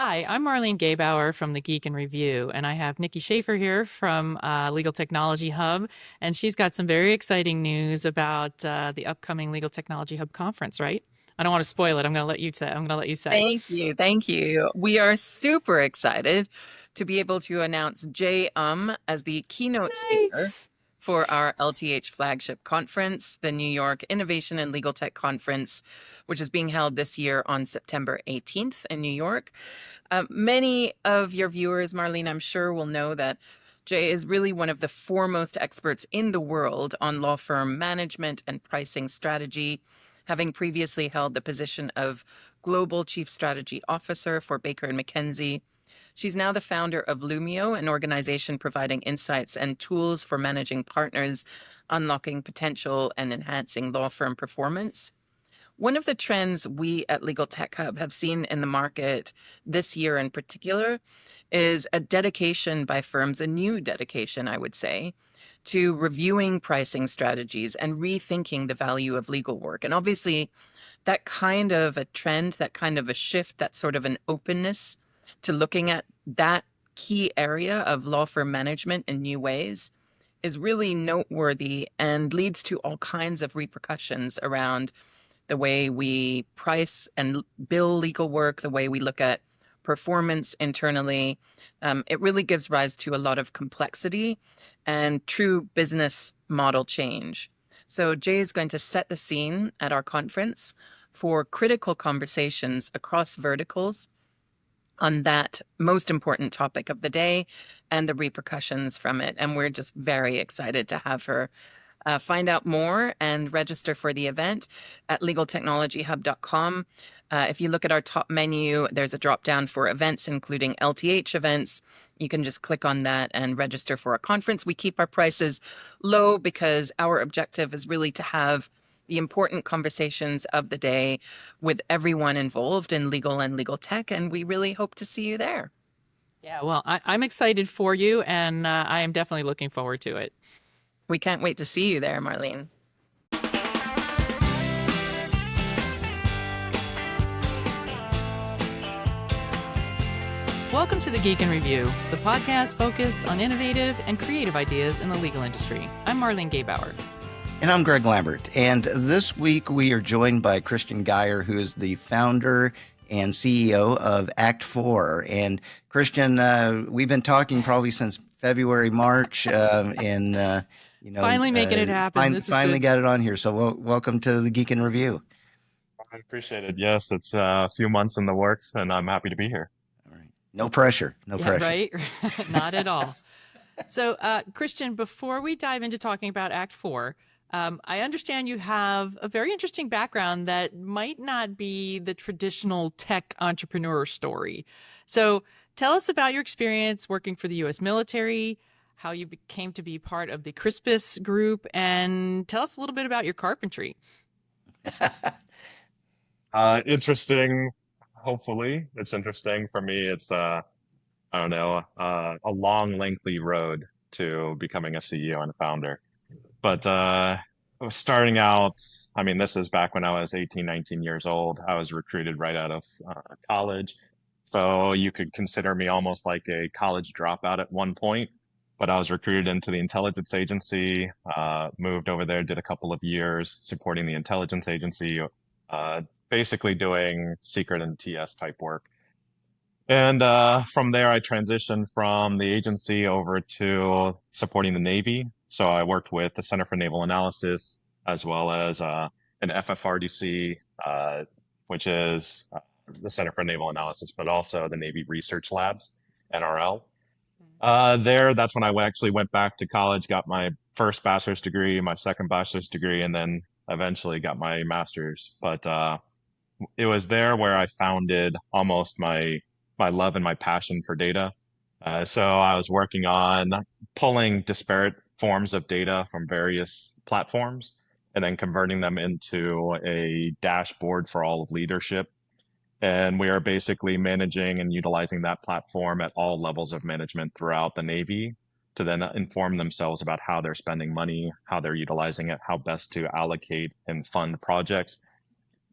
Hi, I'm Marlene Gabauer from the Geek and Review, and I have Nikki Schaefer here from Legal Technology Hub, and she's got some very exciting news about the upcoming Legal Technology Hub conference, right? I don't want to spoil it. I'm going to let you say. I'm going to let you say. Thank you. Thank you. We are super excited to be able to announce Jay as the keynote speaker Nice. for our LTH flagship conference, the New York Innovation and Legal Tech Conference, which is being held this year on September 18th in New York. Many of your viewers, Marlene, I'm sure will know that Jay is really one of the foremost experts in the world on law firm management and pricing strategy, having previously held the position of Global Chief Strategy Officer for Baker & McKenzie. She's now the founder of Lumio, an organization providing insights and tools for managing partners, unlocking potential, and enhancing law firm performance. One of the trends we at Legal Tech Hub have seen in the market this year in particular is a dedication by firms, a new dedication, I would say, to reviewing pricing strategies and rethinking the value of legal work. And obviously, that kind of a trend, that kind of a shift, that sort of an openness to looking at that key area of law firm management in new ways is really noteworthy and leads to all kinds of repercussions around the way we price and bill legal work, the way we look at performance internally. It really gives rise to a lot of complexity and true business model change. So Jay is going to set the scene at our conference for critical conversations across verticals on that most important topic of the day and the repercussions from it. And we're just very excited to have her. Find out more and register for the event at legaltechnologyhub.com. If you look at our top menu, there's a drop down for events, including LTH events. You can just click on that and register for a conference. We keep our prices low because our objective is really to have the important conversations of the day with everyone involved in legal and legal tech. And we really hope to see you there. Yeah, well, I'm excited for you, and I am definitely looking forward to it. We can't wait to see you there, Marlene. Welcome to the Geek and Review, the podcast focused on innovative and creative ideas in the legal industry. I'm Marlene Gabauer. And I'm Greg Lambert. And this week we are joined by Christian Geyer, who is the founder and CEO of ACTFORE. And Christian, we've been talking probably since February, March, and finally making it happen. Finally got it on here. So welcome to the Geek and Review. I appreciate it. Yes, it's a few months in the works, and I'm happy to be here. All right. No pressure. No pressure. Right? Not at all. So, Christian, before we dive into talking about ACTFORE, I understand you have a very interesting background that might not be the traditional tech entrepreneur story. So tell us about your experience working for the U.S. military, how you came to be part of the Crispus group, and tell us a little bit about your carpentry. Interesting. Hopefully, it's interesting. For me, it's I don't know, a long, lengthy road to becoming a CEO and a founder. But starting out, I mean, this is back when I was 18, 19 years old. I was recruited right out of college. So you could consider me almost like a college dropout at one point. But I was recruited into the intelligence agency, moved over there, did a couple of years supporting the intelligence agency, basically doing secret and TS type work. And from there, I transitioned from the agency over to supporting the Navy. So I worked with the Center for Naval Analysis, as well as an FFRDC, which is the Center for Naval Analysis, but also the Navy Research Labs, NRL. That's when I actually went back to college, got my first bachelor's degree, my second bachelor's degree, and then eventually got my master's. But it was there where I founded almost my love and my passion for data. So I was working on pulling disparate forms of data from various platforms and then converting them into a dashboard for all of leadership. And we are basically managing and utilizing that platform at all levels of management throughout the Navy to then inform themselves about how they're spending money, how they're utilizing it, how best to allocate and fund projects.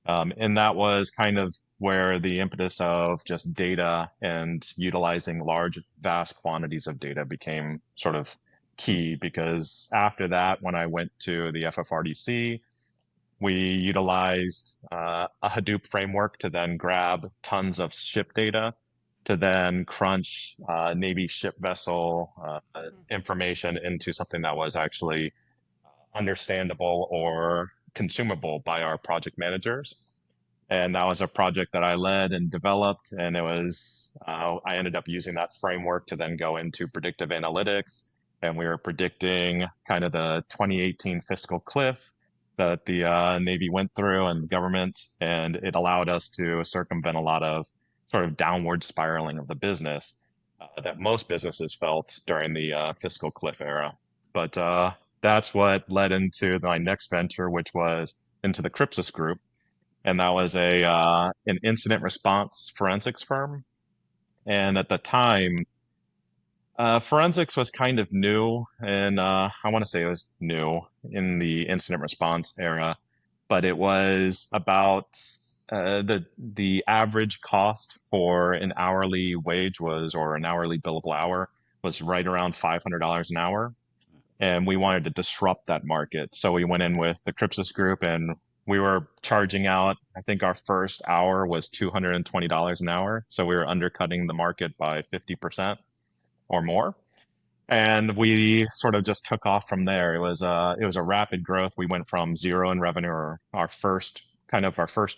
And that was kind of where the impetus of just data and utilizing large, vast quantities of data became sort of key. Because after that, when I went to the FFRDC, we utilized a Hadoop framework to then grab tons of ship data to then crunch Navy ship vessel information into something that was actually understandable or consumable by our project managers. And that was a project that I led and developed. And it was, I ended up using that framework to then go into predictive analytics. And we were predicting kind of the 2018 fiscal cliff that the Navy went through and the government. And it allowed us to circumvent a lot of sort of downward spiraling of the business that most businesses felt during the fiscal cliff era. But that's what led into my next venture, which was into the Crypsis Group, and that was a an incident response forensics firm. And at the time, forensics was kind of new, and I want to say it was new in the incident response era, but it was about the average cost for an hourly wage was, or an hourly billable hour was right around $500 an hour, and we wanted to disrupt that market. So we went in with the Crypsis Group, and we were charging out, I think our first hour was $220 an hour. So we were undercutting the market by 50% or more. And we sort of just took off from there. It was a rapid growth. We went from zero in revenue, or our first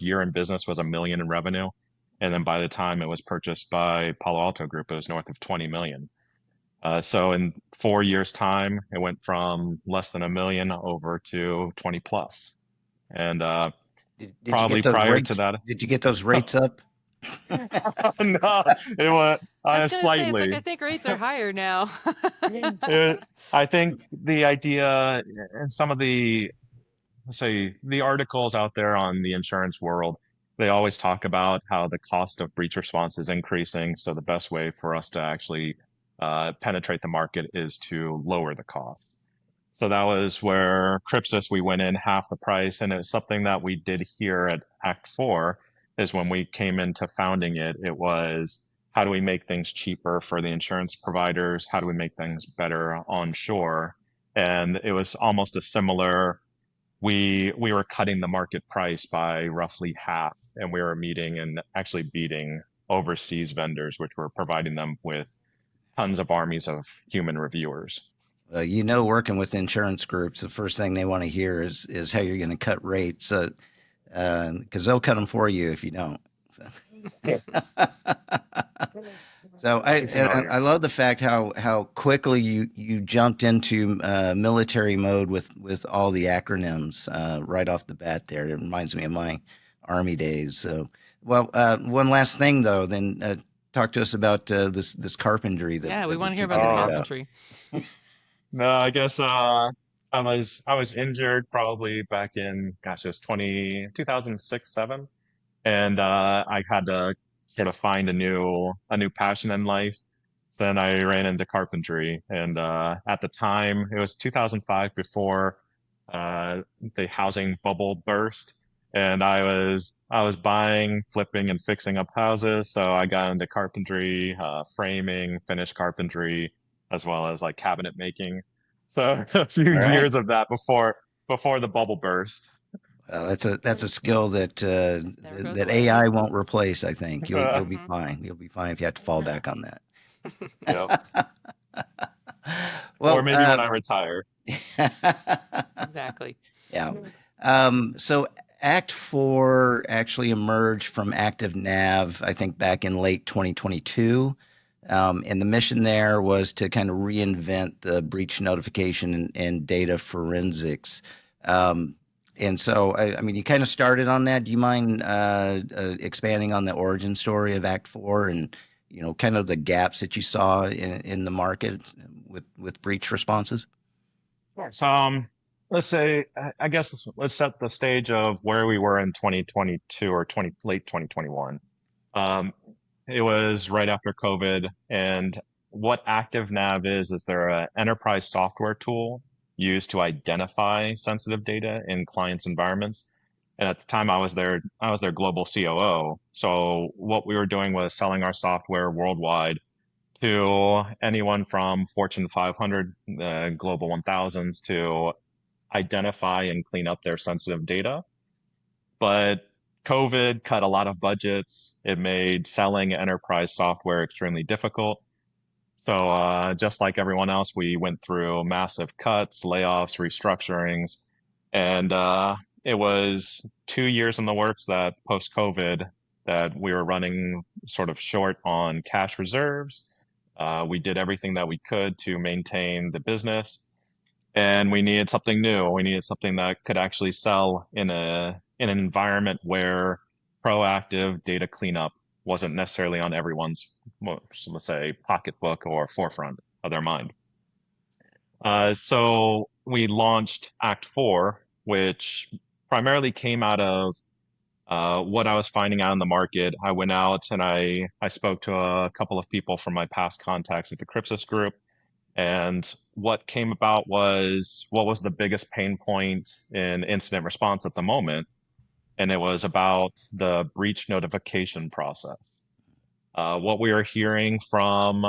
year in business was $1 million in revenue. And then by the time it was purchased by Palo Alto Group, it was north of 20 million. So in 4 years' time, it went from less than $1 million over to 20 plus. And Did you probably get those prior to rates? that, Did you get those rates up? no, it was I was going to say, it's like, I slightly. think rates are higher now. I think the idea and some of the, let's say, the articles out there on the insurance world, they always talk about how the cost of breach response is increasing. So the best way for us to actually penetrate the market is to lower the cost. So that was where Crypsis, we went in half the price. And it's something that we did here at ACT4 is when we came into founding it, it was how do we make things cheaper for the insurance providers? How do we make things better onshore? And it was almost a similar, we were cutting the market price by roughly half, and we were meeting and actually beating overseas vendors, which were providing them with tons of armies of human reviewers. Working with insurance groups, the first thing they want to hear is how you're going to cut rates, because they'll cut them for you if you don't. So, so I love the fact how quickly you jumped into military mode with all the acronyms right off the bat there. It reminds me of my Army days. So, well, one last thing though, then talk to us about this carpentry Yeah, we that we want to hear keep about the hearing about. carpentry. No, I guess I was injured probably back in, gosh, it was 2006, 7, and I had to sort of find a new passion in life. Then I ran into carpentry, and at the time it was 2005, before uh, the housing bubble burst, and I was buying, flipping, and fixing up houses. So I got into carpentry, framing, finished carpentry, as well as like cabinet making. So a few All right. years of that before the bubble burst. That's a skill that Never goes that away. AI won't replace. I think you'll be Mhm. fine. You'll be fine if you have to fall back on Yep. that. Or Well, maybe when I retire. Exactly. yeah. So Act Four actually emerged from Active Nav, I think, back in late 2022. And the mission there was to kind of reinvent the breach notification and data forensics. Um, and so, I mean, you kind of started on that. Do you mind expanding on the origin story of Act Four and kind of the gaps that you saw in the market with breach responses? So, let's say, I guess let's set the stage of where we were in 2022 or late 2021. Um, it was right after COVID, and what ActiveNav is they're an enterprise software tool used to identify sensitive data in clients' environments. And at the time I was their global COO. So what we were doing was selling our software worldwide to anyone from Fortune 500, Global 1000s, to identify and clean up their sensitive data. But COVID cut a lot of budgets. It made selling enterprise software extremely difficult. So just like everyone else, we went through massive cuts, layoffs, restructurings, and it was 2 years in the works that post-COVID that we were running sort of short on cash reserves. We did everything that we could to maintain the business, and we needed something new. We needed something that could actually sell in an environment where proactive data cleanup wasn't necessarily on everyone's, well, let's say, pocketbook or forefront of their mind. So we launched ACT4, which primarily came out of what I was finding out in the market. I went out and I spoke to a couple of people from my past contacts at the Crypsis group. And what came about was what was the biggest pain point in incident response at the moment. And it was about the breach notification process. What we are hearing from,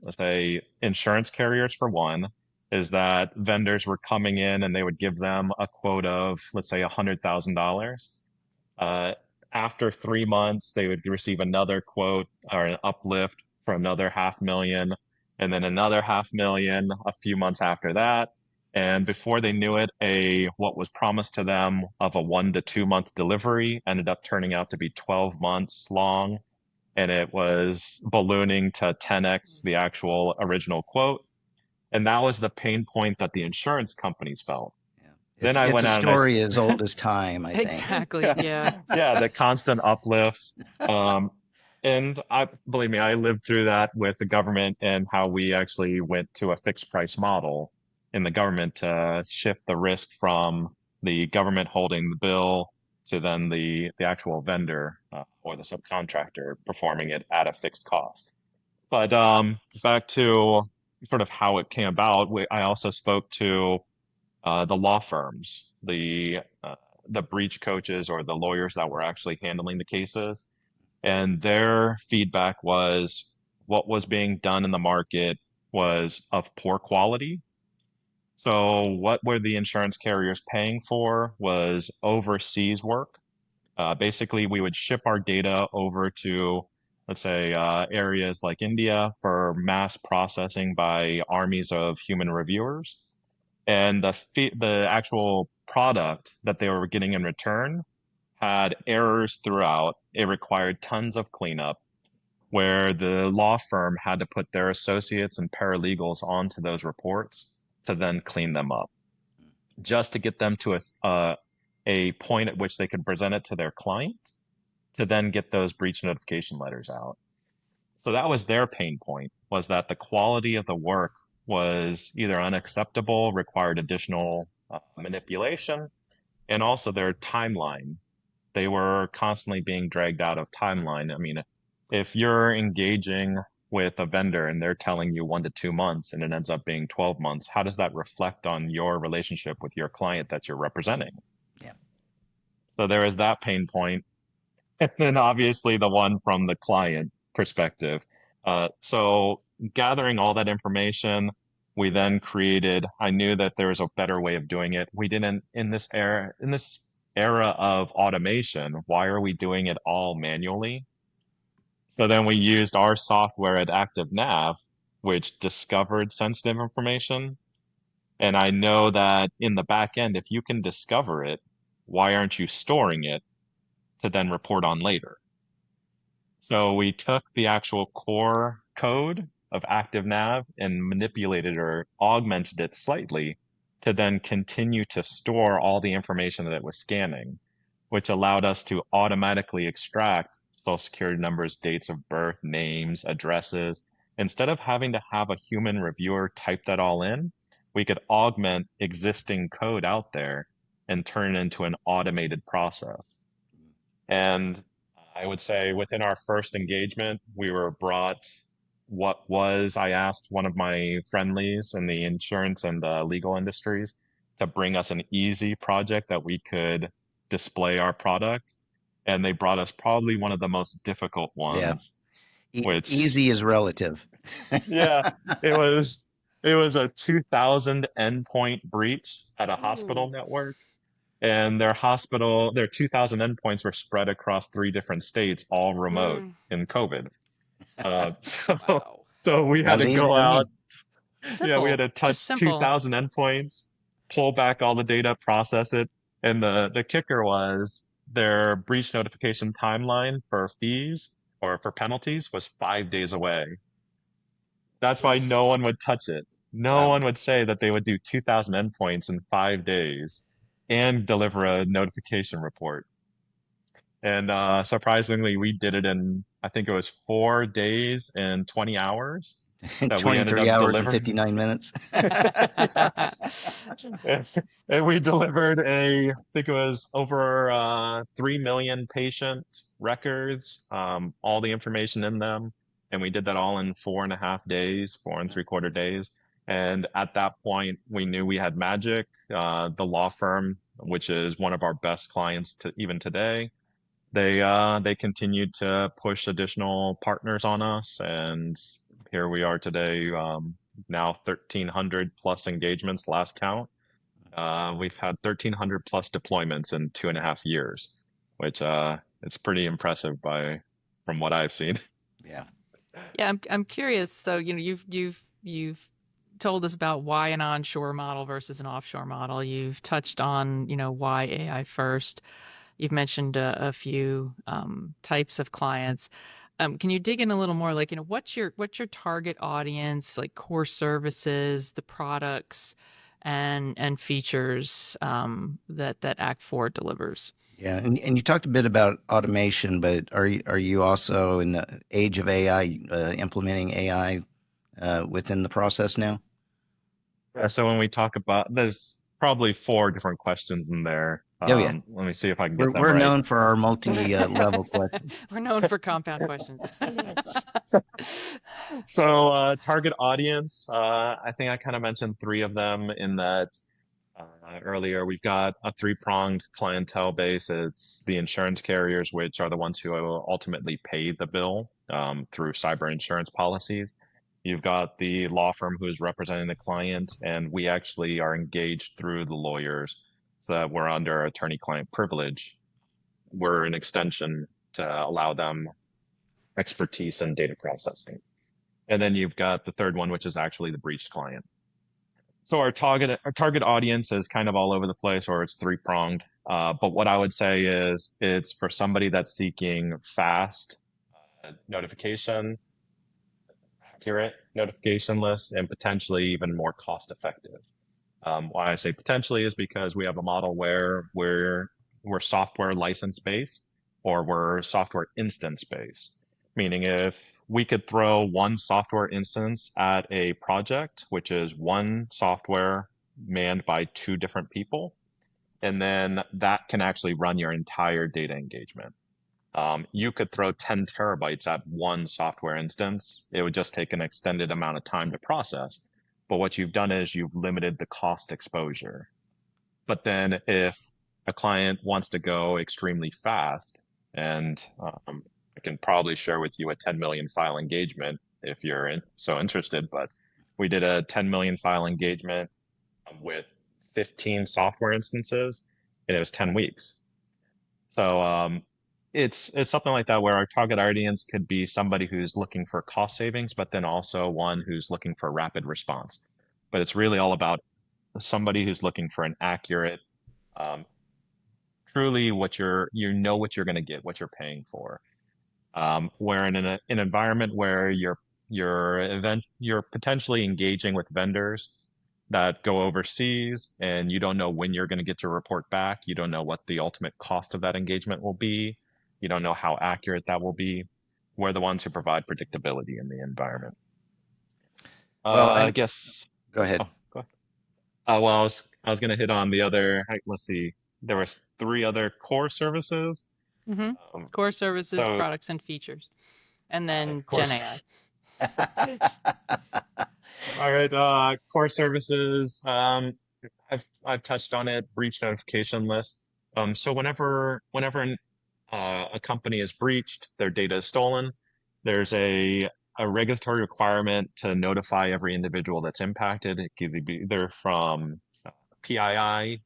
let's say, insurance carriers, for one, is that vendors were coming in and they would give them a quote of, let's say, $100,000. Uh, After 3 months, they would receive another quote or an uplift for another 500,000, and then another 500,000 a few months after that. And before they knew it, a what was promised to them of a 1 to 2 month delivery ended up turning out to be 12 months long, and it was ballooning to 10x the actual original quote. And that was the pain point that the insurance companies felt. Yeah. Then I It's went a out and story as old as time, I think. Exactly. Yeah. yeah, the constant uplifts. And I believe me, I lived through that with the government and how we actually went to a fixed price model in the government to shift the risk from the government holding the bill to then the actual vendor or the subcontractor performing it at a fixed cost. But back to sort of how it came about, I also spoke to the law firms, the breach coaches or the lawyers that were actually handling the cases, and their feedback was what was being done in the market was of poor quality. So what were the insurance carriers paying for was overseas work. Basically, we would ship our data over to, let's say, areas like India for mass processing by armies of human reviewers, and the actual product that they were getting in return had errors throughout. It required tons of cleanup, where the law firm had to put their associates and paralegals onto those reports to then clean them up, just to get them to a point at which they could present it to their client to then get those breach notification letters out. So that was their pain point, was that the quality of the work was either unacceptable, required additional manipulation, and also their timeline. They were constantly being dragged out of timeline. I mean, if you're engaging with a vendor and they're telling you 1 to 2 months and it ends up being 12 months, how does that reflect on your relationship with your client that you're representing? Yeah. So there is that pain point. And then obviously the one from the client perspective. So gathering all that information, we then created, I knew that there was a better way of doing it. We didn't, in this era of automation, why are we doing it all manually? So then we used our software at ActiveNav, which discovered sensitive information. And I know that in the back end, if you can discover it, why aren't you storing it to then report on later? So we took the actual core code of ActiveNav and manipulated or augmented it slightly to then continue to store all the information that it was scanning, which allowed us to automatically extract social security numbers, dates of birth, names, addresses. Instead of having to have a human reviewer type that all in, we could augment existing code out there and turn it into an automated process. And I would say within our first engagement, we were brought I asked one of my friendlies in the insurance and legal industries to bring us an easy project that we could display our product, and they brought us probably one of the most difficult Yeah. ones, which Easy is relative. yeah, it was it was a 2,000 endpoint breach at a hospital Ooh. network. And their 2,000 endpoints were spread across 3 different states, all remote Mm. in COVID. So, Wow. so we had to Wasn't easy go to out. read. Yeah, we had Simple. to Just touch simple. 2,000 endpoints, pull back all the data, process it. And the kicker was their breach notification timeline for fees or for penalties was 5 days away. That's why no one would touch it. No Wow. one would say that they would do 2,000 endpoints in 5 days and deliver a notification report. And surprisingly, we did it in, I think it was 4 days and 20 hours that we ended 23 up hours and delivering. 59 minutes. Yeah. And we delivered I think it was over 3 million patient records, all the information in them. And we did that all in 4.5 days, 4.75 days. And at that point, we knew we had magic. The law firm, which is one of our best clients to even today, they continued to push additional partners on us, and here we are today. Now 1,300 plus engagements, last count. We've had 1,300 plus deployments in 2.5 years, which it's pretty impressive from what I've seen. Yeah. Yeah, I'm curious. So, you've told us about why an onshore model versus an offshore model. You've touched on, why AI first. You've mentioned a few types of clients. Can you dig in a little more? Like, what's your target audience, like core services, the products, and features that Act4 delivers? Yeah. And you talked a bit about automation, but are you also in the age of AI implementing AI within the process now? Yeah, so when we talk about, there's probably 4 different questions in there. Oh, yeah. Let me see if I can get We're, them we're right. known for our multi level questions. We're known for compound questions. So, target audience, I think I kind of mentioned 3 of them in that earlier. We've got a 3-pronged clientele base. It's the insurance carriers, which are the ones who will ultimately pay the bill through cyber insurance policies. You've got the law firm who is representing the client, and we actually are engaged through the lawyers, so that we're under attorney-client privilege. We're an extension to allow them expertise in data processing. And then you've got the third one, which is actually the breached client. So our target audience is kind of all over the place, or it's 3-pronged. But what I would say is it's for somebody that's seeking fast notification, accurate notification lists, and potentially even more cost effective. Why I say potentially is because we have a model where we're software license based, or we're software instance based. Meaning, if we could throw one software instance at a project, which is one software manned by 2 different people, and then that can actually run your entire data engagement. You could throw 10 terabytes at one software instance. It would just take an extended amount of time to process. But what you've done is you've limited the cost exposure. But then if a client wants to go extremely fast, and I can probably share with you a 10 million file engagement if you're so interested, but we did a 10 million file engagement with 15 software instances, and it was 10 weeks. So it's something like that where our target audience could be somebody who's looking for cost savings, but then also one who's looking for rapid response. But it's really all about somebody who's looking for an accurate, um, truly what you're going to get, what you're paying for. Where in an environment where you're potentially engaging with vendors that go overseas, and you don't know when you're going to get your report back. You don't know what the ultimate cost of that engagement will be. You don't know how accurate that will be. We're the ones who provide predictability in the environment. Well, I guess. go ahead. Oh, go ahead. Well, I was going to hit on the other. Let's see. There was 3 other core services. Hmm. Um, Core services, so, products, and features, and then Gen course. AI. All right, core services. I've touched on it. Breach notification list. So whenever a company is breached, their data is stolen, there's a regulatory requirement to notify every individual that's impacted. It could be either from PII,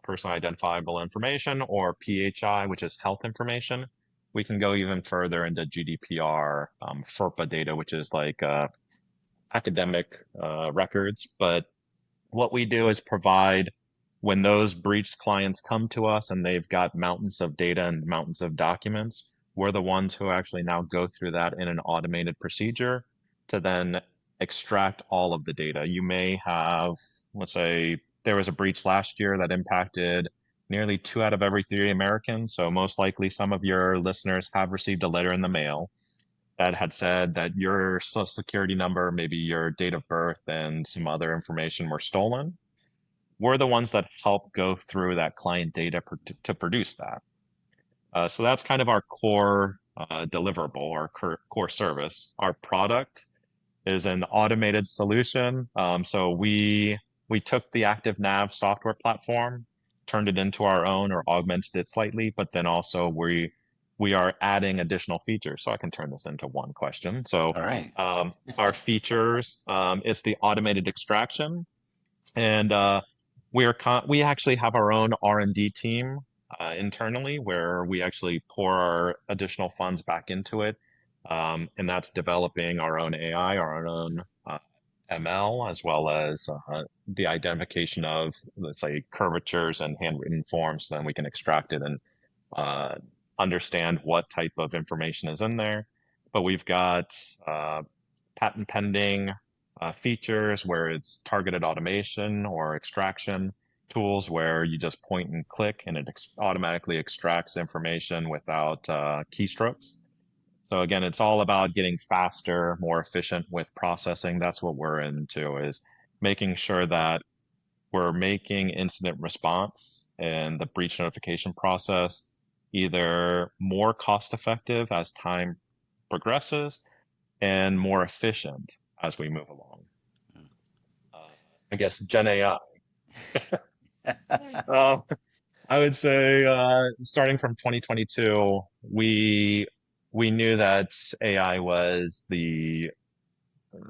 personally identifiable information, or PHI, which is health information. We can go even further into GDPR, FERPA data, which is like academic records. But what we do is provide when those breached clients come to us and they've got mountains of data and mountains of documents, we're the ones who actually now go through that in an automated procedure to then extract all of the data. You may have, let's say, there was a breach last year that impacted nearly 2 out of every 3 Americans. So most likely some of your listeners have received a letter in the mail that had said that your social security number, maybe your date of birth, and some other information were stolen. We're the ones that help go through that client data to produce that. So that's kind of our core deliverable, our core service. Our product is an automated solution. So we took the ActiveNav software platform, turned it into our own or augmented it slightly, but then also we are adding additional features. So I can turn this into one question. So All right. our features, it's the automated extraction, and we actually have our own R&D team internally where we actually pour our additional funds back into it, and that's developing our own AI, our own ML, as well as the identification of, let's say, curvatures and handwritten forms. Then we can extract it and uh, understand what type of information is in there. But we've got patent pending features where it's targeted automation or extraction tools where you just point and click and it automatically extracts information without keystrokes. So again, it's all about getting faster, more efficient with processing. That's what we're into, is making sure that we're making incident response and the breach notification process either more cost effective as time progresses and more efficient as we move along. Uh, I guess Gen AI. Uh, I would say starting from 2022, we knew that AI was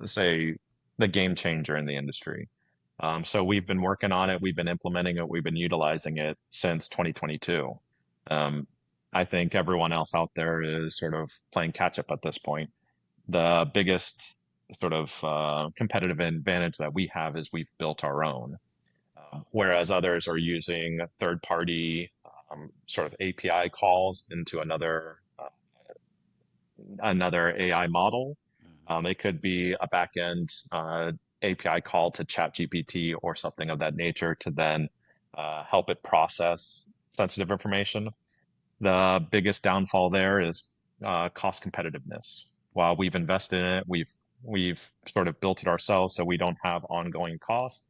say the game changer in the industry. So we've been working on it, we've been implementing it, we've been utilizing it since 2022. Um, I think everyone else out there is sort of playing catch up at this point. The biggest sort of competitive advantage that we have is we've built our own, whereas others are using third party sort of API calls into another AI model. It could be a backend API call to ChatGPT or something of that nature to then help it process sensitive information. The biggest downfall there is cost competitiveness. While we've invested in it, we've sort of built it ourselves, so we don't have ongoing costs.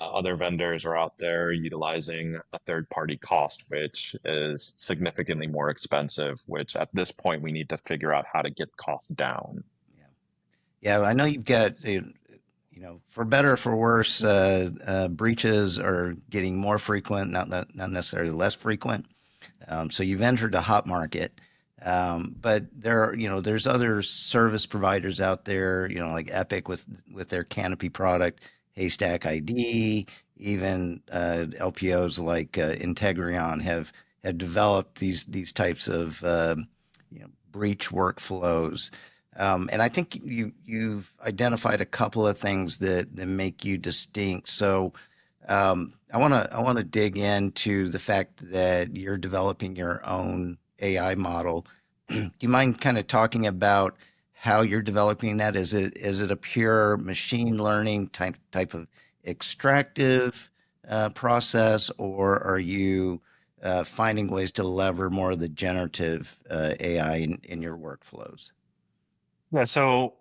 Other vendors are out there utilizing a third party cost, which is significantly more expensive, which at this point we need to figure out how to get costs down. Yeah. Yeah, I know you've got, for better or for worse, breaches are getting more frequent, not necessarily less frequent. So you've entered a hot market. But there's other service providers out there, like Epic with their Canopy product, Haystack ID, even LPOs like Integrion have developed these types of breach workflows. And I think you've identified a couple of things that make you distinct. So I want to dig into the fact that you're developing your own AI model. Do you mind kind of talking about how you're developing that? Is it a pure machine learning type of extractive process, or are you finding ways to lever more of the generative AI in your workflows? Yeah, so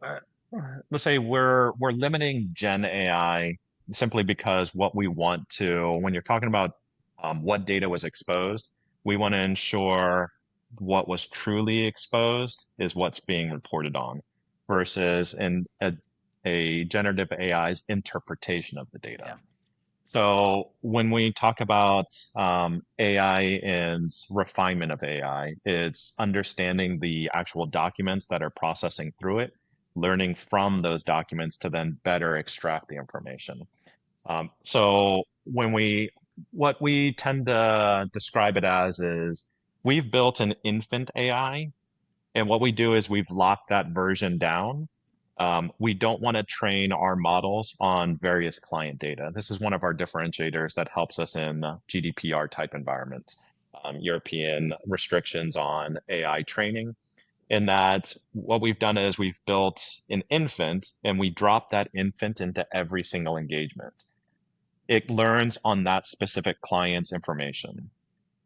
let's say we're limiting Gen AI simply because what we want to, when you're talking about what data was exposed, we want to ensure what was truly exposed is what's being reported on versus a generative AI's interpretation of the data. Yeah. So when we talk about AI and refinement of AI, it's understanding the actual documents that are processing through it, learning from those documents to then better extract the information. So what we tend to describe it as is we've built an infant AI, and what we do is we've locked that version down. We don't want to train our models on various client data. This is one of our differentiators that helps us in GDPR type environments, European restrictions on AI training. In that, what we've done is we've built an infant and we drop that infant into every single engagement. It learns on that specific client's information.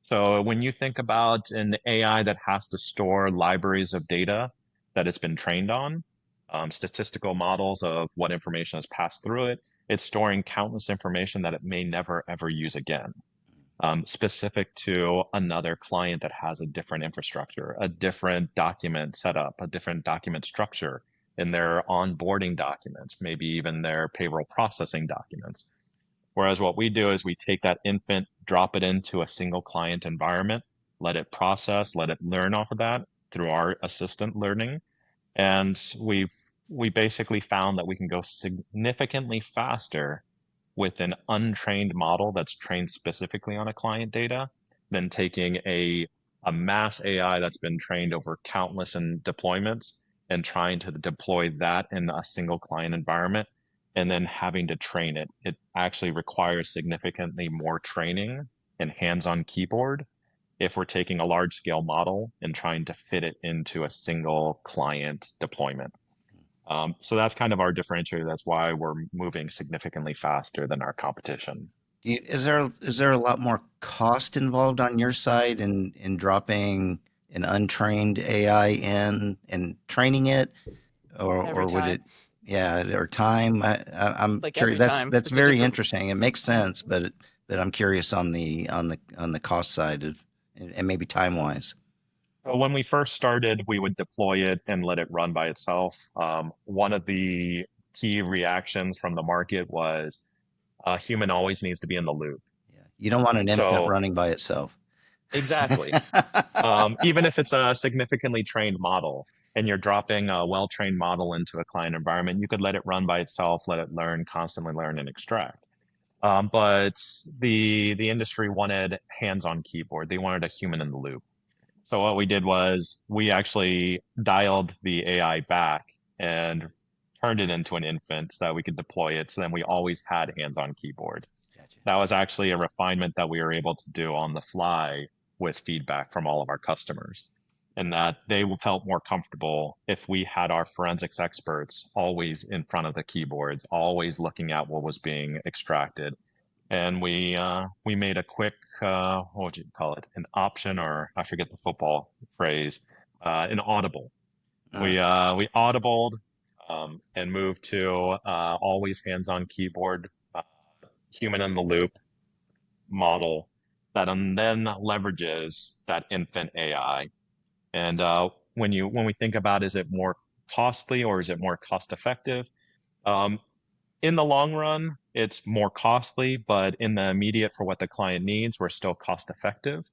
So when you think about an AI that has to store libraries of data that it's been trained on, statistical models of what information has passed through it, it's storing countless information that it may never ever use again, specific to another client that has a different infrastructure, a different document setup, a different document structure in their onboarding documents, maybe even their payroll processing documents. Whereas what we do is we take that infant, drop it into a single client environment, let it process, let it learn off of that through our assistant learning. And we basically found that we can go significantly faster with an untrained model that's trained specifically on a client data than taking a mass AI that's been trained over countless deployments and trying to deploy that in a single client environment and then having to train it. It actually requires significantly more training and hands-on keyboard if we're taking a large scale model and trying to fit it into a single client deployment. So that's kind of our differentiator. That's why we're moving significantly faster than our competition. Is there a lot more cost involved on your side in dropping an untrained AI in and training it, Every or would time. it, yeah, or time? I'm Like curious. every time. That's It's a very different. interesting. It makes sense, but I'm curious on the cost side of and maybe time wise. So when we first started, we would deploy it and let it run by itself. One of the key reactions from the market was a human always needs to be in the loop. Yeah, you don't want an infant So running by itself. exactly. Even if it's a significantly trained model and you're dropping a well-trained model into a client environment, you could let it run by itself, let it learn, constantly learn and extract. But the industry wanted hands-on keyboard. They wanted a human in the loop. So what we did was we actually dialed the AI back and turned it into an infant so that we could deploy it. So then we always had hands-on keyboard. Gotcha. That was actually a refinement that we were able to do on the fly with feedback from all of our customers, and that they felt more comfortable if we had our forensics experts always in front of the keyboards, always looking at what was being extracted. And we made a quick what would you call it, an option, or I forget the football phrase, an audible. Mm, We audibled and moved to always hands-on keyboard, human in the loop model that then leverages that infant AI. And when we think about, is it more costly or is it more cost effective? Um, in the long run, it's more costly, but in the immediate for what the client needs, we're still cost effective.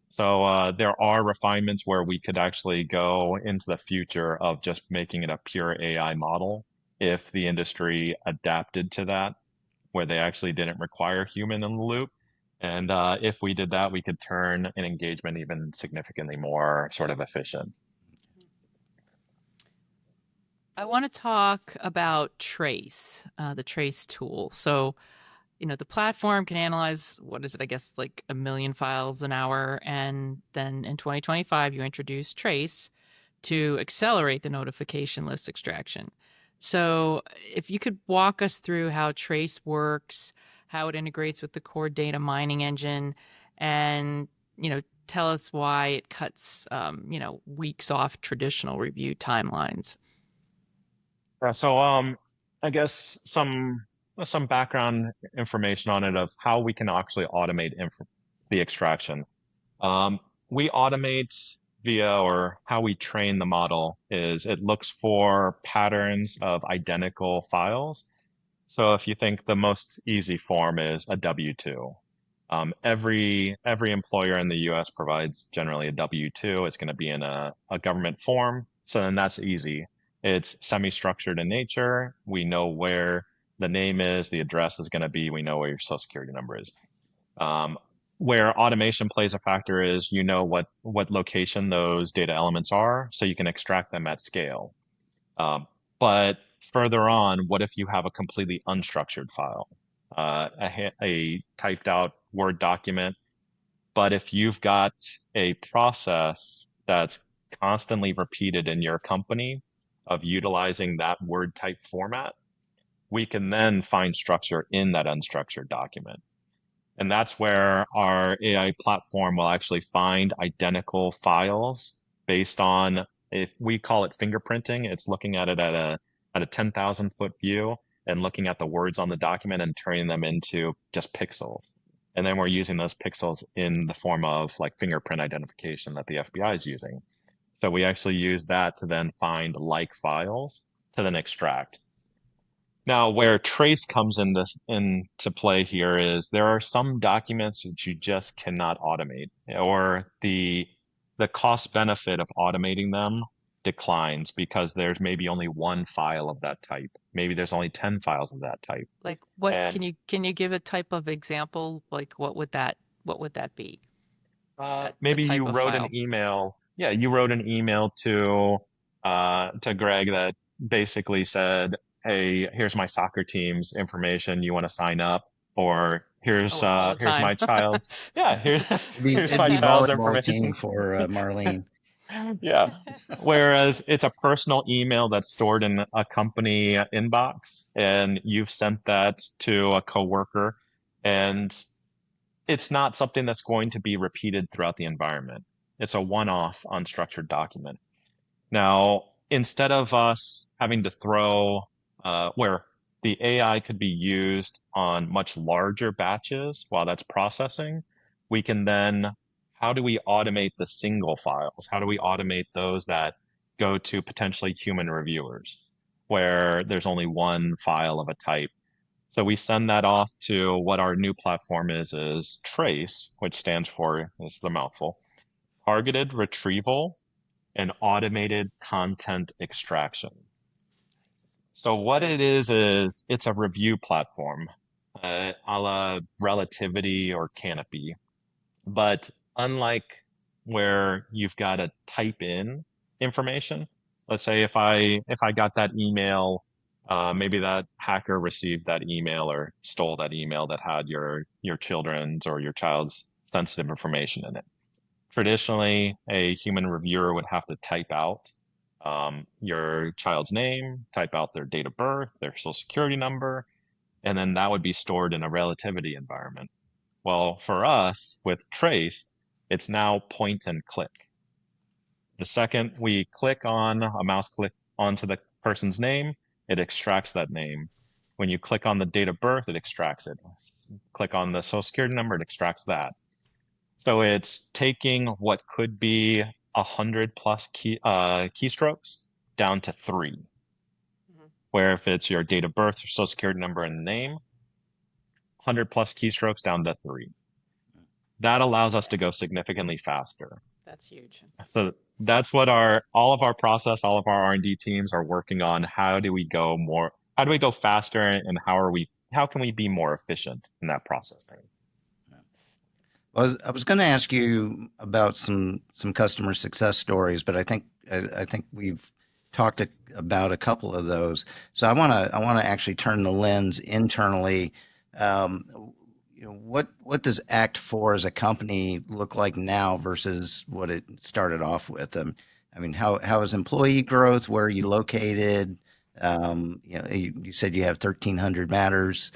So there are refinements where we could actually go into the future of just making it a pure AI model if the industry adapted to that, where they actually didn't require human in the loop. And if we did that, we could turn an engagement even significantly more sort of efficient. I want to talk about Trace, the Trace tool. So, the platform can analyze, what is it, I guess, like a million files an hour. And then in 2025, you introduced Trace to accelerate the notification list extraction. So, if you could walk us through how Trace works, how it integrates with the core data mining engine, and, tell us why it cuts, weeks off traditional review timelines. Yeah, so I guess some background information on it of how we can actually automate the extraction. Um, we automate via, or how we train the model is it looks for patterns of identical files. So if you think the most easy form is a W-2, every employer in the U.S. provides generally a W-2. It's going to be in a government form. So then that's easy. It's semi-structured in nature. We know where the name is, the address is going to be. We know where your social security number is. Um, where automation plays a factor is you know what location those data elements are, so you can extract them at scale. Um, but further on, what if you have a completely unstructured file, a typed out Word document? But if you've got a process that's constantly repeated in your company of utilizing that Word type format, we can then find structure in that unstructured document. And that's where our AI platform will actually find identical files based on, if we call it fingerprinting, it's looking at it at a 10,000 foot view and looking at the words on the document and turning them into just pixels. And then we're using those pixels in the form of like fingerprint identification that the FBI is using. So we actually use that to then find like files to then extract. Now, where trace comes into play here is there are some documents that you just cannot automate, or the cost benefit of automating them declines because there's maybe only one file of that type. Maybe there's only 10 files of that type. Like what And can you give a type of example? Like what would that be? A maybe type you of wrote an file. email. Yeah, you wrote an email to Greg that basically said, "Hey, here's my soccer team's information. You want to sign up?" Or Oh, all the here's time. my child's yeah here here's It'd my be child's volleyball information. team for Marlene. Yeah. Whereas it's a personal email that's stored in a company inbox, and you've sent that to a coworker, and it's not something that's going to be repeated throughout the environment. It's a one-off unstructured document. Now, instead of us having to throw where the AI could be used on much larger batches while that's processing, we can then, how do we automate the single files? How do we automate those that go to potentially human reviewers where there's only one file of a type? So we send that off to what our new platform is Trace, which stands for, this is a mouthful, Targeted Retrieval and Automated Content Extraction. So what it is it's a review platform, a la Relativity or Canopy. But unlike where you've got to type in information, let's say if I got that email, maybe that hacker received that email or stole that email that had your children's or your child's sensitive information in it. Traditionally, a human reviewer would have to type out your child's name, type out their date of birth, their social security number, and then that would be stored in a relativity environment. Well, for us with Trace, it's now point and click. The second we click on a mouse click onto the person's name, it extracts that name. When you click on the date of birth, it extracts it. Click on the social security number, it extracts that. So it's taking what could be 100 plus keystrokes down to 3. Where if it's your date of birth, your social security number, and name, 100 plus keystrokes down to 3. That allows us to go significantly faster. That's huge. So that's what all of our process, all of our R&D teams are working on. How do we go faster, and how can we be more efficient in that processing? Well, I was going to ask you about some customer success stories, but I think we've talked about a couple of those. So I want to actually turn the lens internally. What does ACT4 as a company look like now versus what it started off with? I mean, how is employee growth? Where are you located? You said you have 1,300 matters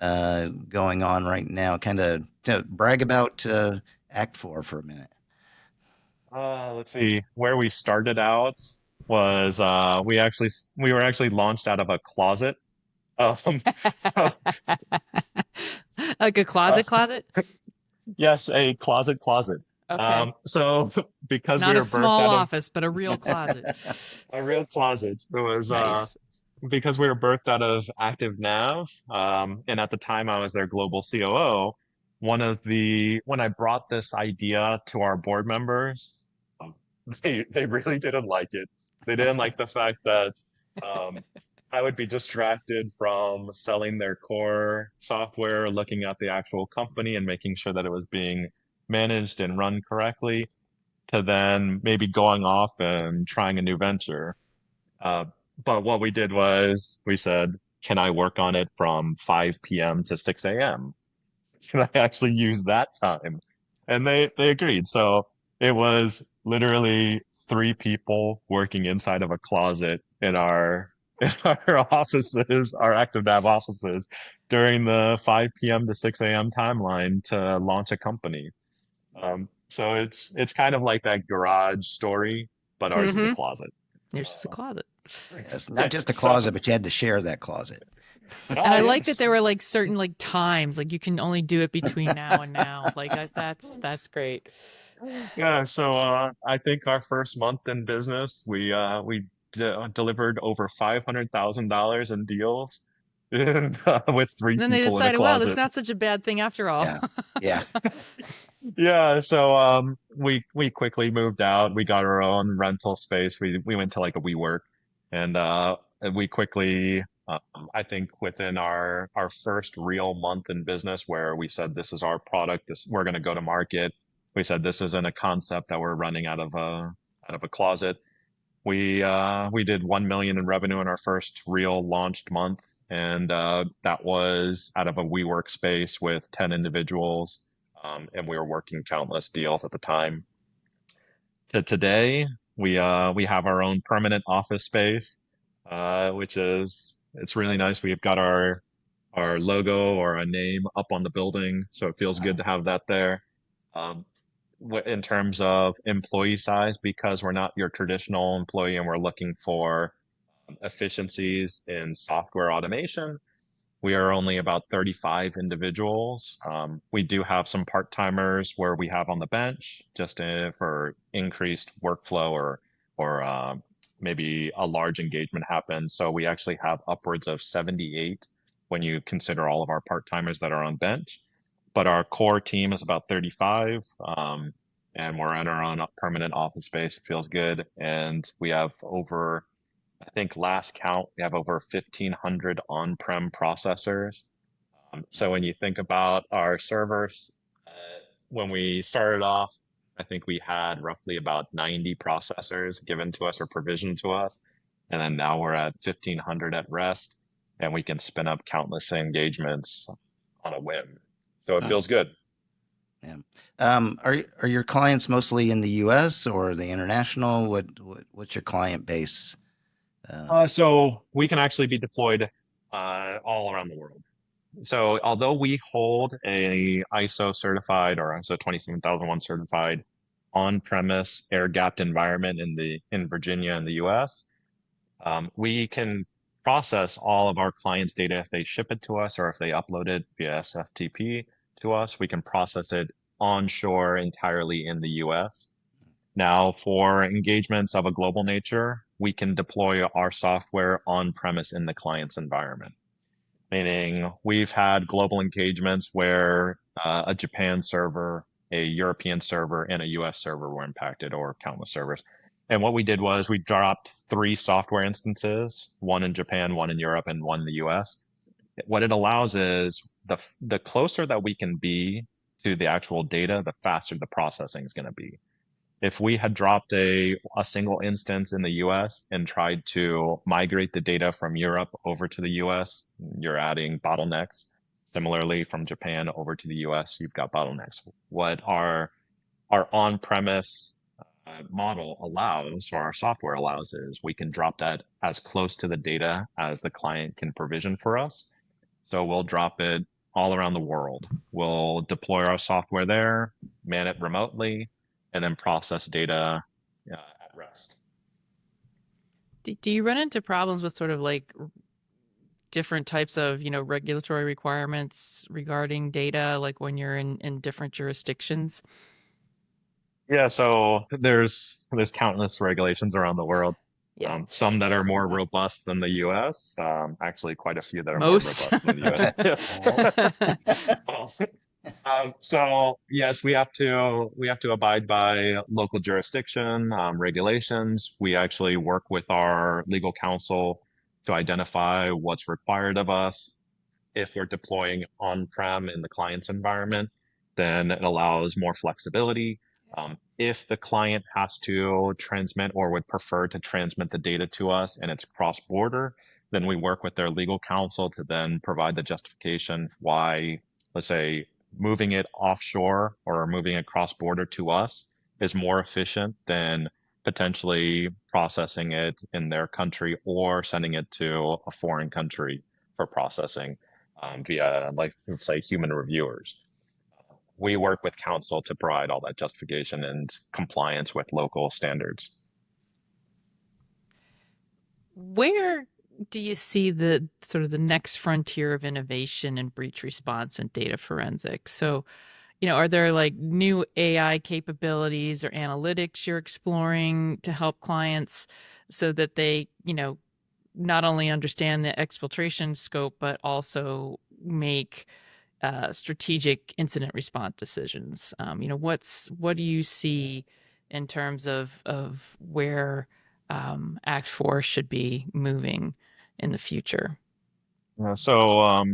going on right now. Kind of brag about ACT4 for a minute. Let's see. Where we started out was we were actually launched out of a closet. So, Like a uh, closet? yes, a closet. Okay. So because we Not a were birthed small out of office, but a real closet. a real closet, it was Nice. because we were birthed out of ActiveNav, and at the time I was their global COO. When I brought this idea to our board members, um, they really didn't like it. They didn't like the fact that um, I would be distracted from selling their core software, looking at the actual company and making sure that it was being managed and run correctly, to then maybe going off and trying a new venture. Uh, but what we did was we said, can I work on it from 5 p.m. to 6 a.m.? Can I actually use that time? And they agreed. So it was literally three people working inside of a closet in our in our offices, our ActiveNav offices, during the 5 p.m. to 6 a.m. timeline to launch a company. So it's kind of like that garage story, but ours is a Mm-hmm. closet. There's just a closet. Yes, not just a So, closet, but you had to share that closet. And ah, I like that yes. there were like certain like times, like you can only do it between now and now. Like that's great. Yeah, so I think our first month in business, we delivered over $500,000 in deals with three And then they people in a decided, well, that's closet. not such a bad thing after all. Yeah. Yeah. Yeah, so we quickly moved out. We got our own rental space. We went to like a WeWork, and we quickly I think within our first real month in business where we said this is our product, this we're going to go to market. We said this isn't a concept that we're running out of a closet. We did 1 million in revenue in our first real launched month, and that was out of a WeWork space with 10 individuals, and we were working countless deals at the time. To today, we have our own permanent office space, which is it's really nice. We've got our logo or a name up on the building, so it feels good Wow. to have that there. Um, in terms of employee size, because we're not your traditional employee and we're looking for efficiencies in software automation, we are only about 35 individuals. We do have some part-timers where we have on the bench just for increased workflow or maybe a large engagement happens. So we actually have upwards of 78 when you consider all of our part-timers that are on bench. But our core team is about 35, and we're in our own permanent office space. It feels good, and we have over, I think last count, we have over 1,500 on-prem processors. So when you think about our servers, when we started off, I think we had roughly about 90 processors given to us or provisioned to us. And then now we're at 1,500 at rest, and we can spin up countless engagements on a whim. So it Huh. feels good. Yeah. Are your clients mostly in the U.S. or the international? What's your client base? So we can actually be deployed all around the world. So although we hold a ISO certified or ISO 27001 certified on-premise air-gapped environment in Virginia in the US, we can process all of our clients' data if they ship it to us or if they upload it via SFTP to us. We can process it onshore entirely in the US. Now, for engagements of a global nature, we can deploy our software on-premise in the client's environment. Meaning we've had global engagements where a Japan server, a European server, and a US server were impacted, or countless servers. And what we did was we dropped three software instances, one in Japan, one in Europe, and one in the US. What it allows is the closer that we can be to the actual data, the faster the processing is going to be. If we had dropped a single instance in the US and tried to migrate the data from Europe over to the US, you're adding bottlenecks. Similarly, from Japan over to the US, you've got bottlenecks. What our on-premise model allows, or our software allows, is we can drop that as close to the data as the client can provision for us. So we'll drop it all around the world. We'll deploy our software there, man it remotely, and then process data at rest. Do you run into problems with sort of like different types of, regulatory requirements regarding data, like when you're in different jurisdictions? Yeah, so there's countless regulations around the world. Yeah. Some that are more robust than the US, actually quite a few that are more Most. robust than the US. So yes, we have to abide by local jurisdiction regulations. We actually work with our legal counsel to identify what's required of us. If we're deploying on-prem in the client's environment, then it allows more flexibility. If the client has to transmit or would prefer to transmit the data to us and it's cross-border, then we work with their legal counsel to then provide the justification why, let's say, moving it offshore or moving it cross-border to us is more efficient than potentially processing it in their country or sending it to a foreign country for processing via, like, let's say, human reviewers. We work with counsel to provide all that justification and compliance with local standards. Where do you see the sort of the next frontier of innovation in breach response and data forensics? So, are there like new AI capabilities or analytics you're exploring to help clients so that they, not only understand the exfiltration scope, but also make strategic incident response decisions? What do you see in terms of where Act Four should be moving in the future? So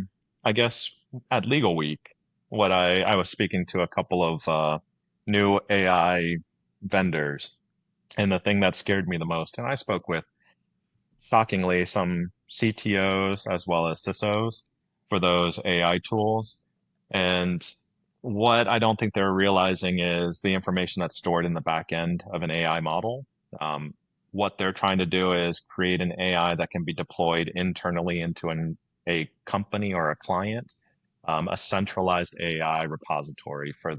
I guess at Legal Week, what I was speaking to a couple of new AI vendors, and the thing that scared me the most, and I spoke with, shockingly, some CTOs as well as CISOs for those AI tools. And what I don't think they're realizing is the information that's stored in the back end of an AI model. Um, what they're trying to do is create an AI that can be deployed internally into a company or a client, a centralized AI repository for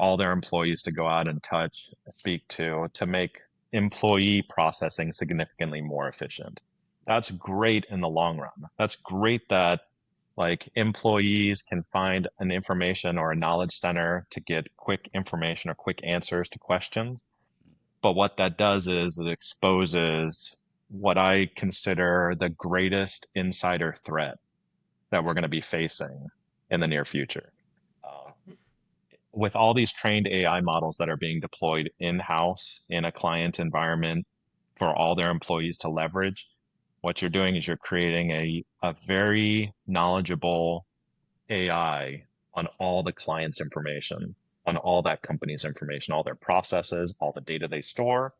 all their employees to go out and touch, speak to make employee processing significantly more efficient. That's great in the long run. That's great that, like, employees can find an information or a knowledge center to get quick information or quick answers to questions. But what that does is it exposes what I consider the greatest insider threat that we're going to be facing in the near future. Uh, with all these trained AI models that are being deployed in-house in a client environment for all their employees to leverage, what you're doing is you're creating a very knowledgeable AI on all the client's information, on all that company's information, all their processes, all the data they store.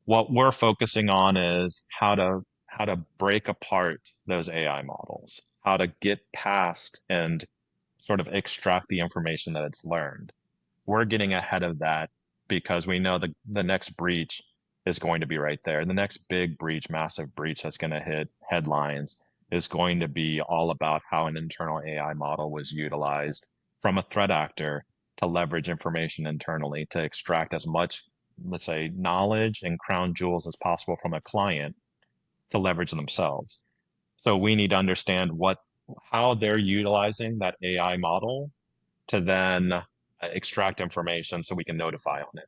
What we're focusing on is how to break apart those AI models, how to get past and sort of extract the information that it's learned. We're getting ahead of that because we know the next breach is going to be right there. The next big breach, massive breach that's going to hit headlines is going to be all about how an internal AI model was utilized from a threat actor to leverage information internally to extract as much, let's say, knowledge and crown jewels as possible from a client to leverage themselves. So we need to understand how they're utilizing that AI model to then extract information so we can notify on it.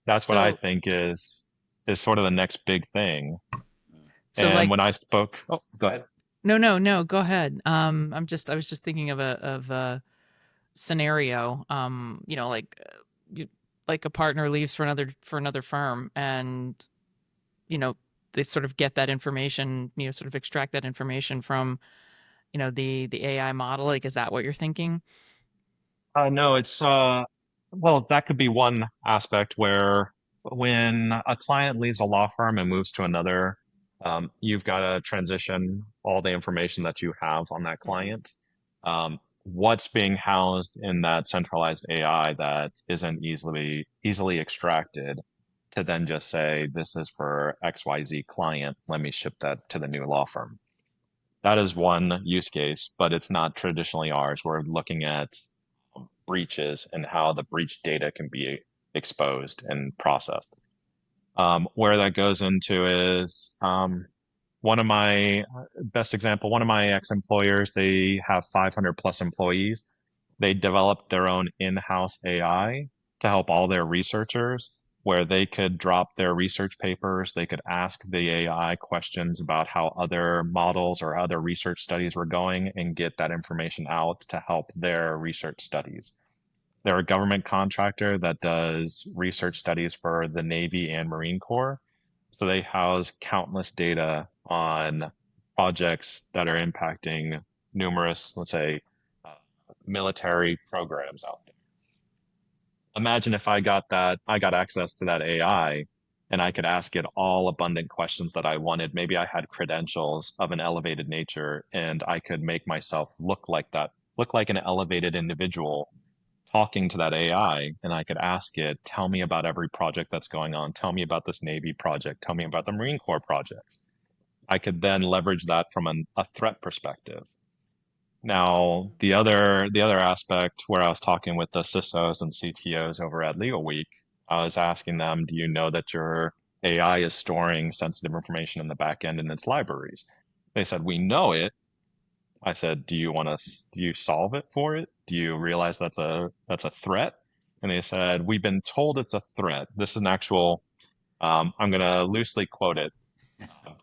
That's what I So, think is sort of the next big thing. so And like, when I spoke, oh, go ahead. no, go ahead. I was just thinking of a scenario. You, like a partner leaves for another firm, and you know they sort of get that information, sort of extract that information from the AI model. Like, is that what you're thinking? No, it's well, that could be one aspect where when a client leaves a law firm and moves to another, you've got to transition all the information that you have on that Mhm. client. What's being housed in that centralized AI that isn't easily extracted to then just say, this is for XYZ client, let me ship that to the new law firm. That is one use case, but it's not traditionally ours. We're looking at breaches and how the breach data can be exposed and processed. Where that goes into is one of my best example, one of my ex-employers, they have 500 plus employees. They developed their own in-house AI to help all their researchers where they could drop their research papers, they could ask the AI questions about how other models or other research studies were going and get that information out to help their research studies. They're a government contractor that does research studies for the Navy and Marine Corps. So they house countless data on projects that are impacting numerous, let's say, uh, military programs out there. Imagine if I got access to that AI and I could ask it all abundant questions that I wanted. Maybe I had credentials of an elevated nature and I could make myself look like that, look like an elevated individual talking to that AI, and I could ask it, tell me about every project that's going on. Tell me about this Navy project. Tell me about the Marine Corps projects. I could then leverage that from a threat perspective. Now, the other aspect where I was talking with the CISOs and CTOs over at Legal Week, I was asking them, do you know that your AI is storing sensitive information in the back end in its libraries? They said, we know it. I said, do you solve it for it? Do you realize that's a threat? And they said, we've been told it's a threat. This is an actual, I'm going to loosely quote it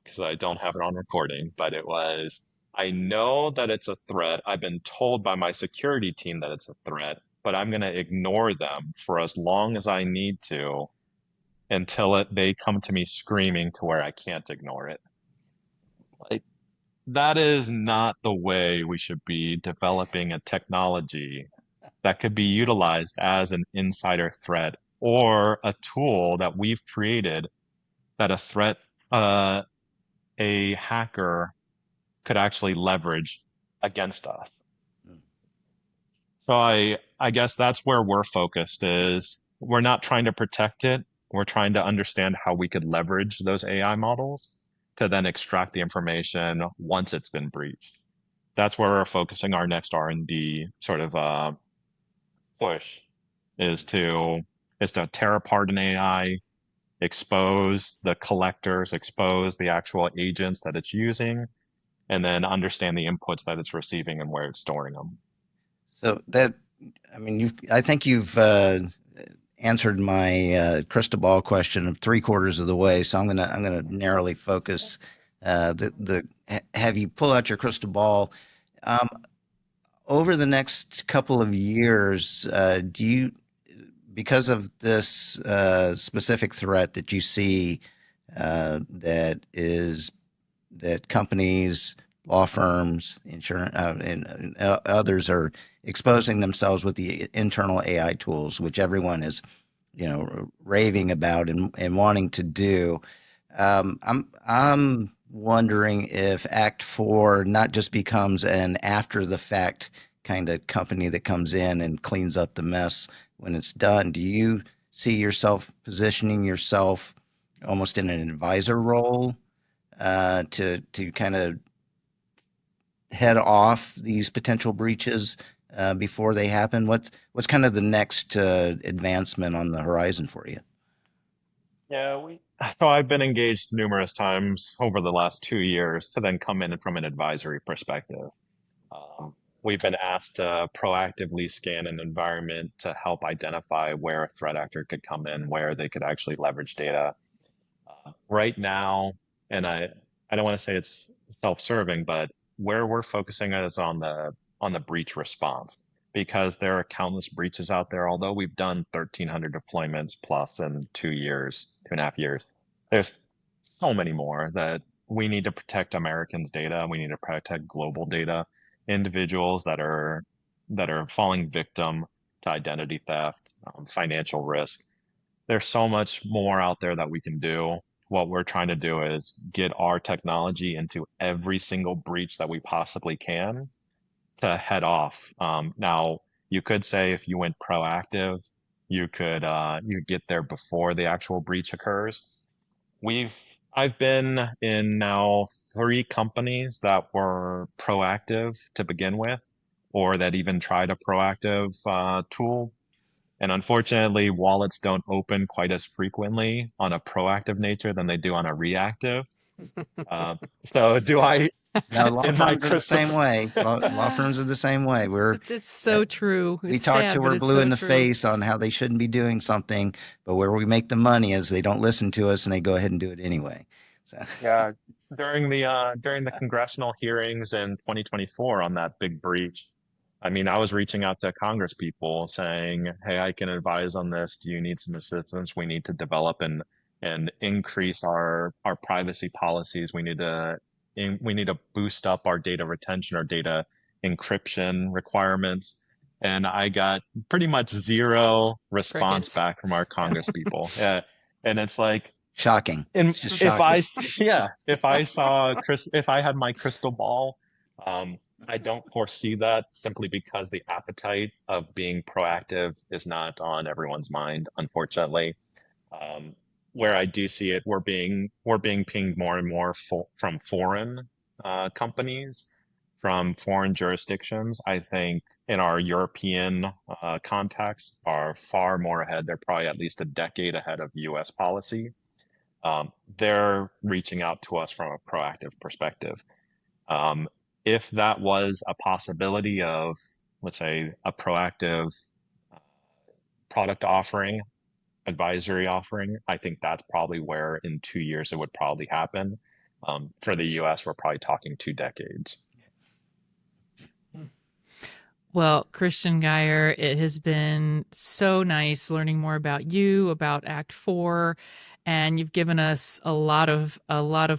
because I don't have it on recording, but it was, I know that it's a threat. I've been told by my security team that it's a threat, but I'm going to ignore them for as long as I need to until they come to me screaming to where I can't ignore it. Like, that is not the way we should be developing a technology that could be utilized as an insider threat or a tool that we've created that uh, a hacker could actually leverage against us. So I guess that's where we're focused is we're not trying to protect it. We're trying to understand how we could leverage those AI models to then extract the information once it's been breached. That's where we're focusing our next R&D sort of push is to tear apart an AI, expose the collectors, expose the actual agents that it's using, and then understand the inputs that it's receiving and where it's storing them. So that, I mean, I think you've answered my crystal ball question of three-quarters of the way. So I'm gonna narrowly focus. Have you pull out your crystal ball? Um, Over the next couple of years, do you, because of this specific threat that you see, that companies, law firms, insurance, and others are exposing themselves with the internal AI tools, which everyone is, raving about and wanting to do. I'm wondering if Act Four not just becomes an after the fact kind of company that comes in and cleans up the mess when it's done. Do you see yourself positioning yourself almost in an advisor role to kind of head off these potential breaches before they happen? What's kind of the next advancement on the horizon for you? Yeah, so I've been engaged numerous times over the last 2 years to then come in from an advisory perspective. Um, we've been asked to proactively scan an environment to help identify where a threat actor could come in, where they could actually leverage data. Right now, and I don't want to say it's self-serving, but where we're focusing is on the breach response because there are countless breaches out there. Although we've done 1,300 deployments plus in 2 years, 2.5 years, there's so many more that we need to protect Americans' data. We need to protect global data, individuals that are falling victim to identity theft, financial risk. There's so much more out there that we can do. What we're trying to do is get our technology into every single breach that we possibly can to head off. Now, you could say if you went proactive, you get there before the actual breach occurs. We've I've been in now 3 companies that were proactive to begin with, or that even tried a proactive tool. And unfortunately, wallets don't open quite as frequently on a proactive nature than they do on a reactive. Uh, so do I? Now, law in my firms are the crystal. same way. Law firms are the same way. It's so true. We It's talk sad, till but we're it's blue so in the true. face on how they shouldn't be doing something, but where we make the money is they don't listen to us and they go ahead and do it anyway. So, Yeah, during the congressional hearings in 2024 on that big breach, I mean, I was reaching out to Congress people saying, "Hey, I can advise on this. Do you need some assistance? We need to develop and increase our privacy policies. We need to boost up our data retention, our data encryption requirements." And I got pretty much zero response Crickets. back from our Congress people. Yeah, and it's like, shocking. and It's just if shocking. yeah, if I had my crystal ball, I don't foresee that simply because the appetite of being proactive is not on everyone's mind, unfortunately. Um, where I do see it, we're being pinged more and more from foreign companies, from foreign jurisdictions. I think in our European contacts are far more ahead. They're probably at least a decade ahead of U.S. policy. They're reaching out to us from a proactive perspective. Um, if that was a possibility of, let's say, a proactive product offering, advisory offering, I think that's probably where in 2 years it would probably happen. For the US, we're probably talking 2 decades. Well, Christian Geyer, it has been so nice learning more about you, about Act 4, and you've given us a lot of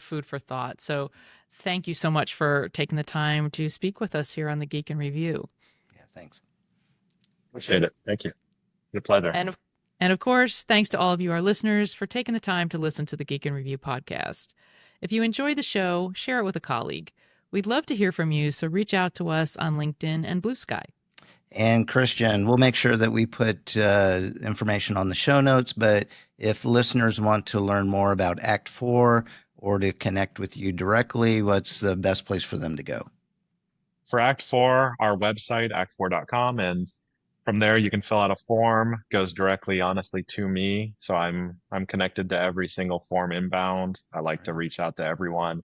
food for thought. So thank you so much for taking the time to speak with us here on the Geek in Review. Yeah, thanks. Appreciate it. Thank you. It's a pleasure. And of course, thanks to all of you, our listeners, for taking the time to listen to the Geek in Review podcast. If you enjoy the show, share it with a colleague. We'd love to hear from you, so reach out to us on LinkedIn and Blue Sky. And Christian, we'll make sure that we put information on the show notes, but if listeners want to learn more about Act 4 or to connect with you directly, what's the best place for them to go? For Act 4, our website, act4.com, and from there you can fill out a form, goes directly, honestly, to me. So I'm connected to every single form inbound. I like to reach out to everyone.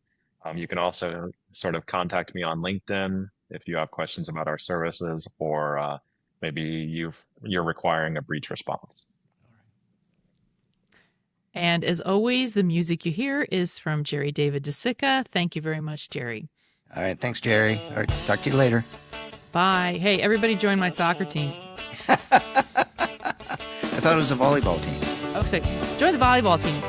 You can also sort of contact me on LinkedIn if you have questions about our services, or maybe you're requiring a breach response. And as always, the music you hear is from Jerry David DeSica. Thank you very much, Jerry. All right. Thanks, Jerry. All right. Talk to you later. Bye. Hey, everybody join my soccer team. I thought it was a volleyball team. Oh, so join the volleyball team.